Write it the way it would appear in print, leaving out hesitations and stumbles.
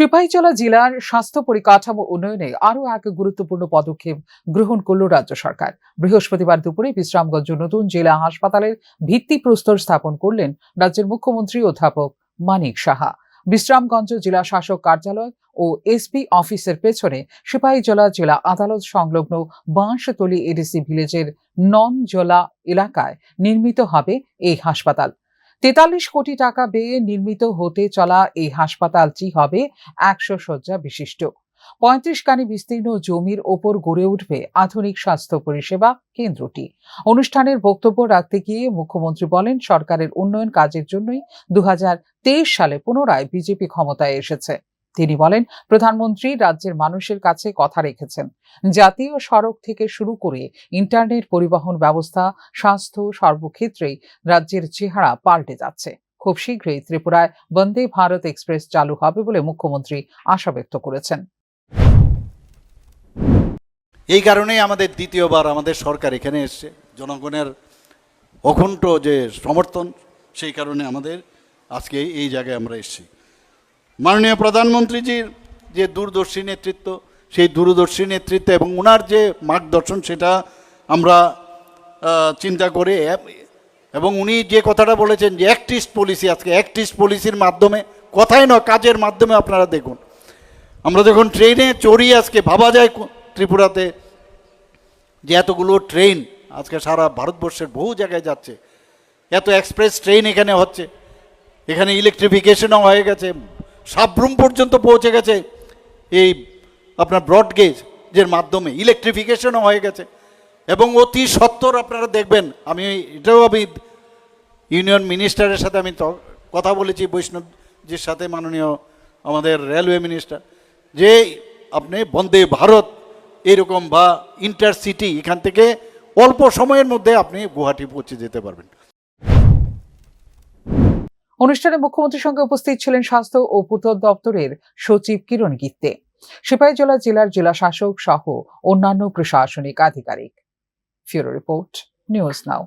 সিপাহীজলা জেলার স্বাস্থ্য পরিকাঠামো উন্নয়নে আরও এক গুরুত্বপূর্ণ পদক্ষেপ গ্রহণ করল রাজ্য সরকার। বৃহস্পতিবার দুপুরে বিশ্রামগঞ্জ নতুন জেলা হাসপাতালের ভিত্তিপ্রস্তর স্থাপন করলেন রাজ্যের মুখ্যমন্ত্রী অধ্যাপক মানিক সাহা। বিশ্রামগঞ্জ জেলা শাসক কার্যালয় ও এসপি অফিসের পেছনে সিপাহীজলা জেলা আদালত সংলগ্ন বাঁশতলী এডিসি ভিলেজের ননজলা এলাকায় নির্মিত হবে এই হাসপাতাল। ৪৩ কোটি টাকা ব্যয়ে নির্মিত হতে চলা এই হাসপাতালটি হবে ১০০ শয্যা বিশিষ্ট। ৩৫ কানি বিস্তীর্ণ জমির ওপর গড়ে উঠবে আধুনিক স্বাস্থ্য পরিষেবা কেন্দ্রটি। অনুষ্ঠানের বক্তব্য রাখতে গিয়ে মুখ্যমন্ত্রী বলেন, সরকারের উন্নয়ন কাজের জন্যই ২০২৩ সালে পুনরায় বিজেপি ক্ষমতায় এসেছে। তিনি বলেন, প্রধানমন্ত্রী রাজ্যের মানুষের কাছে কথা রেখেছেন। জাতীয় সড়ক থেকে শুরু করে ইন্টারনেট, পরিবহন ব্যবস্থা, স্বাস্থ্য সর্বক্ষেত্রেই রাজ্যের চেহারা পাল্টে যাচ্ছে। খুব শীঘ্রই ত্রিপুরায় বন্দে ভারত এক্সপ্রেস চালু হবে বলে মুখ্যমন্ত্রী আশা ব্যক্ত করেছেন। এই কারণেই আমাদের দ্বিতীয়বার আমাদের সরকার এখানে এসছে। জনগণের অকুণ্ঠ যে সমর্থন, সেই কারণে আমাদের আজকে এই জায়গায় আমরা এসেছি। মাননীয় প্রধানমন্ত্রীজির যে দূরদর্শী নেতৃত্ব, সেই দূরদর্শী নেতৃত্ব এবং ওনার যে মার্গদর্শন, সেটা আমরা চিন্তা করে, এবং উনি যে কথাটা বলেছেন যে অ্যাক্টিস্ট পলিসি, আজকে অ্যাক্টিস্ট পলিসির মাধ্যমে, কথাই নয় কাজের মাধ্যমে আপনারা দেখুন। আমরা যখন ট্রেনে চড়ি, আজকে ভাবা যায় ত্রিপুরাতে যে এতগুলো ট্রেন আজকে সারা ভারতবর্ষের বহু জায়গায় যাচ্ছে, এত এক্সপ্রেস ট্রেন এখানে হচ্ছে, এখানে ইলেকট্রিফিকেশনও হয়ে গেছে, সাবরুম পর্যন্ত পৌঁছে গেছে এই আপনার ব্রডগেজের মাধ্যমে, ইলেকট্রিফিকেশনও হয়ে গেছে। এবং অতি সত্বর আপনারা দেখবেন, আমি ইউনিয়ন মিনিস্টারের সাথে আমি কথা বলেছি, বৈষ্ণবজির সাথে, মাননীয় আমাদের রেলওয়ে মিনিস্টার, যে আপনি বন্দে ভারত এরকম বা ইন্টারসিটি এখান থেকে অল্প সময়ের মধ্যে আপনি গুয়াহাটি পৌঁছে যেতে পারবেন। অনুষ্ঠানে মুখ্যমন্ত্রীর সঙ্গে উপস্থিত ছিলেন স্বাস্থ্য ও পূর্ত দপ্তরের সচিব কিরণ গিত্তে, সিপাহীজলা জেলার জেলা শাসক সহ অন্যান্য প্রশাসনিক আধিকারিক। Bureau report, news now.